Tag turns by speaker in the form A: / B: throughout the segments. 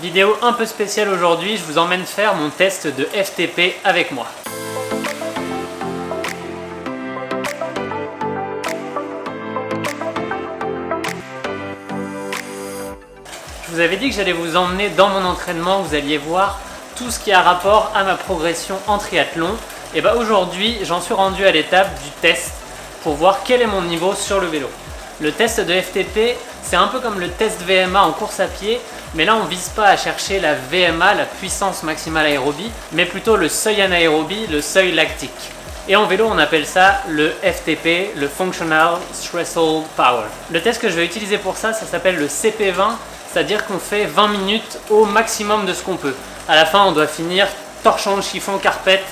A: Vidéo un peu spéciale aujourd'hui, je vous emmène faire mon test de FTP avec moi. Je vous avais dit que j'allais vous emmener dans mon entraînement, vous alliez voir tout ce qui a rapport à ma progression en triathlon. Et bah aujourd'hui, j'en suis rendu à l'étape du test pour voir quel est mon niveau sur le vélo. Le test de FTP, c'est un peu comme le test VMA en course à pied, mais là on ne vise pas à chercher la VMA, la puissance maximale aérobie, mais plutôt le seuil anaérobie, le seuil lactique. Et en vélo, on appelle ça le FTP, le Functional Threshold Power. Le test que je vais utiliser pour ça, ça s'appelle le CP20, c'est-à-dire qu'on fait 20 minutes au maximum de ce qu'on peut. À la fin, on doit finir torchon de chiffon, carpette,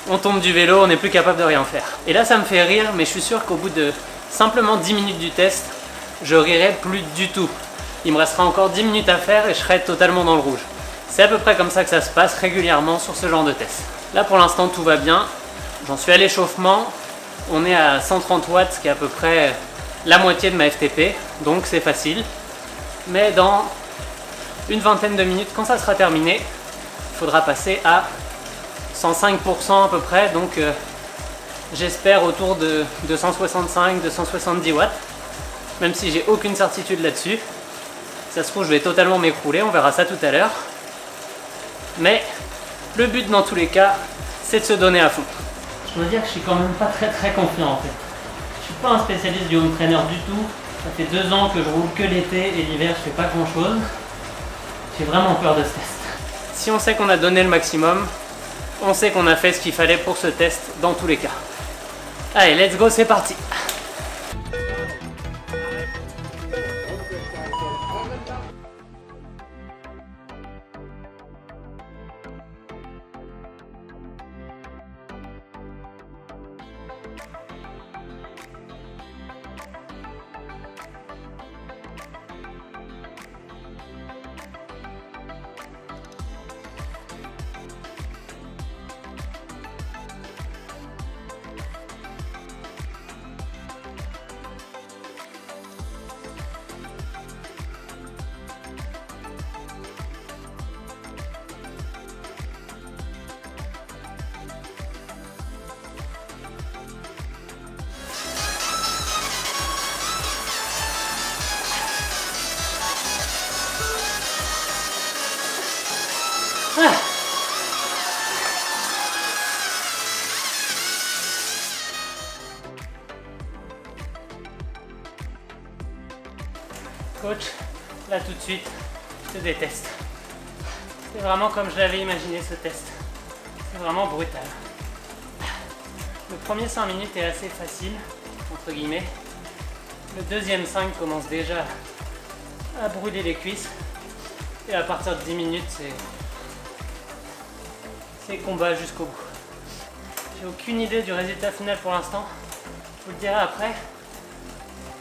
A: on tombe du vélo, on n'est plus capable de rien faire. Et là, ça me fait rire, mais je suis sûr qu'au bout de simplement 10 minutes du test, je rirai plus du tout. Il me restera encore 10 minutes à faire et je serai totalement dans le rouge. C'est à peu près comme ça que ça se passe régulièrement sur ce genre de test. Là, pour l'instant, tout va bien. J'en suis à l'échauffement. On est à 130 watts, ce qui est à peu près la moitié de ma FTP, donc c'est facile. Mais dans une vingtaine de minutes, quand ça sera terminé, il faudra passer à 105% à peu près, donc j'espère autour de 265-270 watts, même si j'ai aucune certitude là-dessus. Ça se trouve, je vais totalement m'écrouler, on verra ça tout à l'heure. Mais le but dans tous les cas, c'est de se donner à fond. Je dois dire que je suis quand même pas très confiant en fait. Je suis pas un spécialiste du home trainer du tout. Ça fait 2 ans que je roule que l'été et l'hiver je fais pas grand chose. J'ai vraiment peur de ce test. Si on sait qu'on a donné le maximum, on sait qu'on a fait ce qu'il fallait pour ce test dans tous les cas. Allez, let's go, c'est parti! Coach, là tout de suite, je te déteste. C'est vraiment comme je l'avais imaginé ce test. C'est vraiment brutal. Le premier 5 minutes est assez facile, entre guillemets. Le deuxième 5 commence déjà à brûler les cuisses. Et à partir de 10 minutes, c'est combat jusqu'au bout. J'ai aucune idée du résultat final pour l'instant. Je vous le dirai après.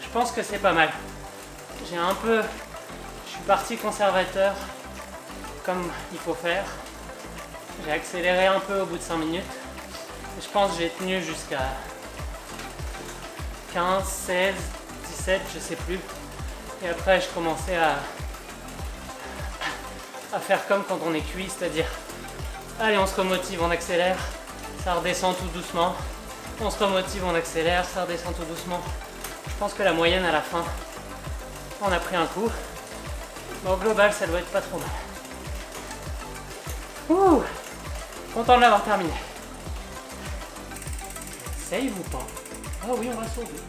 A: Je pense que c'est pas mal. Je suis parti conservateur comme il faut faire. J'ai accéléré un peu au bout de 5 minutes. Et je pense que j'ai tenu jusqu'à 15, 16, 17, je sais plus. Et après je commençais à faire comme quand on est cuit, c'est-à-dire allez, on se remotive, on accélère, ça redescend tout doucement. On se remotive, on accélère, ça redescend tout doucement. Je pense que la moyenne à la fin, on a pris un coup. Mais au global, ça doit être pas trop mal. Ouh, content de l'avoir terminé. Save ou pas? Ah oui, on va sauver.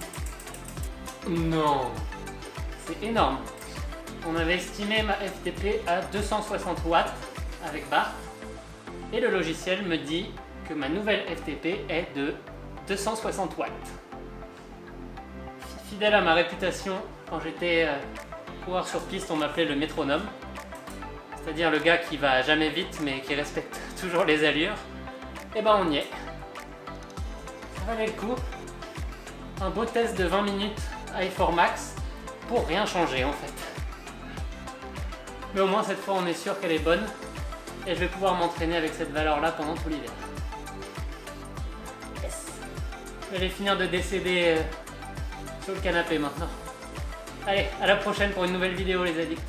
A: Non, c'est énorme. On avait estimé ma FTP à 260 watts avec Bart. Et le logiciel me dit que ma nouvelle FTP est de 260 watts. Fidèle à ma réputation, quand j'étais coureur sur piste, on m'appelait le métronome. C'est-à-dire le gars qui va jamais vite mais qui respecte toujours les allures. Et ben on y est. Ça valait le coup. Un beau test de 20 minutes à effort max pour rien changer en fait. Mais au moins cette fois on est sûr qu'elle est bonne et je vais pouvoir m'entraîner avec cette valeur là pendant tout l'hiver. Yes. Je vais aller finir de décéder sur le canapé maintenant. Allez, à la prochaine pour une nouvelle vidéo les addicts.